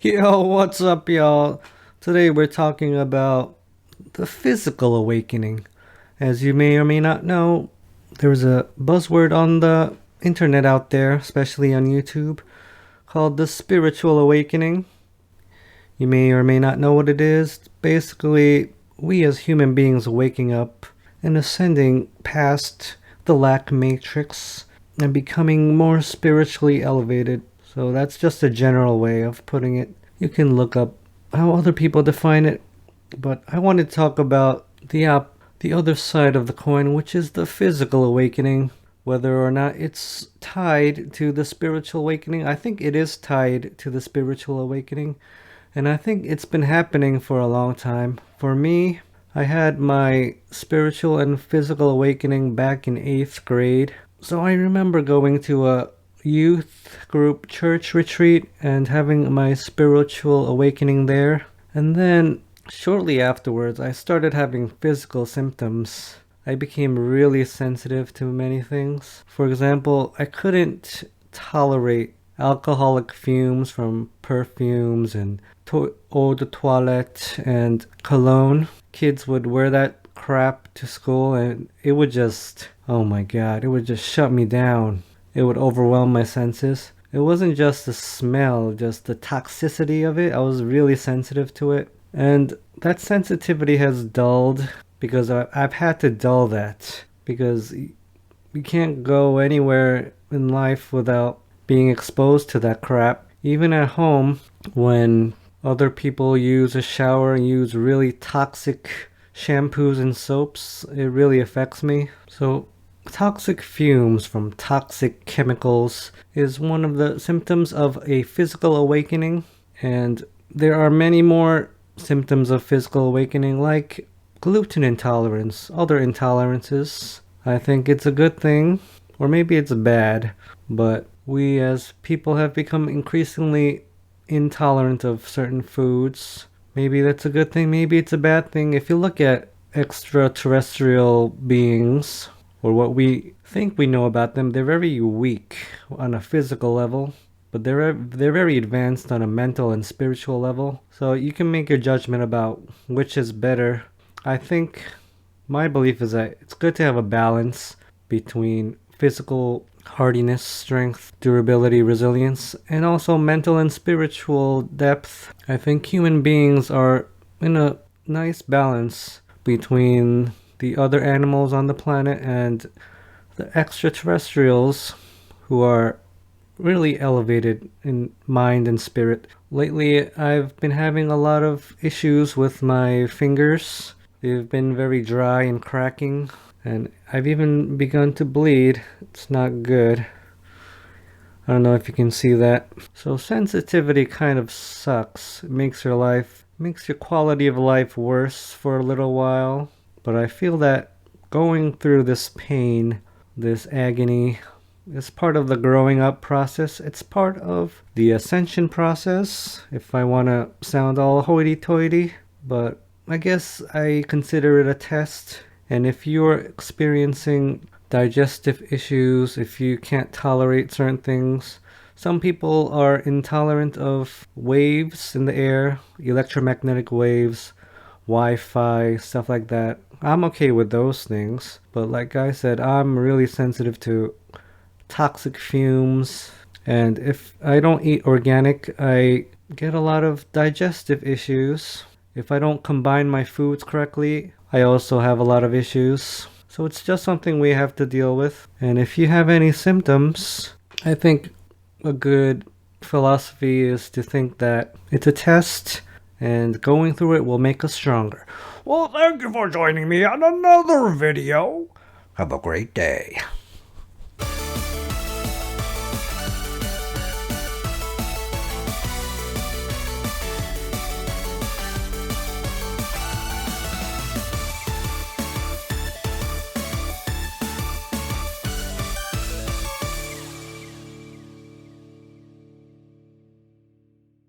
Yo, what's up, y'all? Today we're talking about the physical awakening. As you may or may not know, there's a buzzword on the internet out there, especially on YouTube, called the spiritual awakening. You may or may not know what it is. Basically, we as human beings waking up and ascending past the lack matrix and becoming more spiritually elevated. So that's just a general way of putting it. You can look up how other people define it, but I want to talk about the other side of the coin, which is the physical awakening. Whether or not it's tied to the spiritual awakening, I think it is tied to the spiritual awakening, and I think it's been happening for a long time. For me, I had my spiritual and physical awakening back in 8th grade. So I remember going to a youth group church retreat and having my spiritual awakening there. And then shortly afterwards, I started having physical symptoms. I became really sensitive to many things. For example, I couldn't tolerate alcoholic fumes from perfumes and eau de toilette and cologne. Kids would wear that crap to school and it would just, oh my god, it would just shut me down. It would overwhelm my senses. It wasn't just the smell, just the toxicity of it. I was really sensitive to it. And that sensitivity has dulled because I've had to dull that. Because you can't go anywhere in life without being exposed to that crap. Even at home, when other people use a shower and use really toxic shampoos and soaps, it really affects me. So toxic fumes from toxic chemicals is one of the symptoms of a physical awakening, and there are many more symptoms of physical awakening like gluten intolerance, other intolerances. I think it's a good thing, or maybe it's bad, but we as people have become increasingly intolerant of certain foods. Maybe that's a good thing, maybe it's a bad thing. If you look at extraterrestrial beings, or what we think we know about them, they're very weak on a physical level, but they're very advanced on a mental and spiritual level. So you can make your judgment about which is better. I think my belief is that it's good to have a balance between physical hardiness, strength, durability, resilience, and also mental and spiritual depth. I think human beings are in a nice balance between the other animals on the planet and the extraterrestrials who are really elevated in mind and spirit. Lately, I've been having a lot of issues with my fingers. They've been very dry and cracking, and I've even begun to bleed. It's not good. I don't know if you can see that. So sensitivity kind of sucks. It makes your quality of life worse for a little while. But I feel that going through this pain, this agony, is part of the growing up process. It's part of the ascension process, if I want to sound all hoity-toity. But I guess I consider it a test. And if you're experiencing digestive issues, if you can't tolerate certain things, some people are intolerant of waves in the air, electromagnetic waves, Wi-Fi, stuff like that. I'm okay with those things, but like I said, I'm really sensitive to toxic fumes, and if I don't eat organic, I get a lot of digestive issues. If I don't combine my foods correctly, I also have a lot of issues. So it's just something we have to deal with. And if you have any symptoms, I think a good philosophy is to think that it's a test and going through it will make us stronger. Well, thank you for joining me on another video. Have a great day.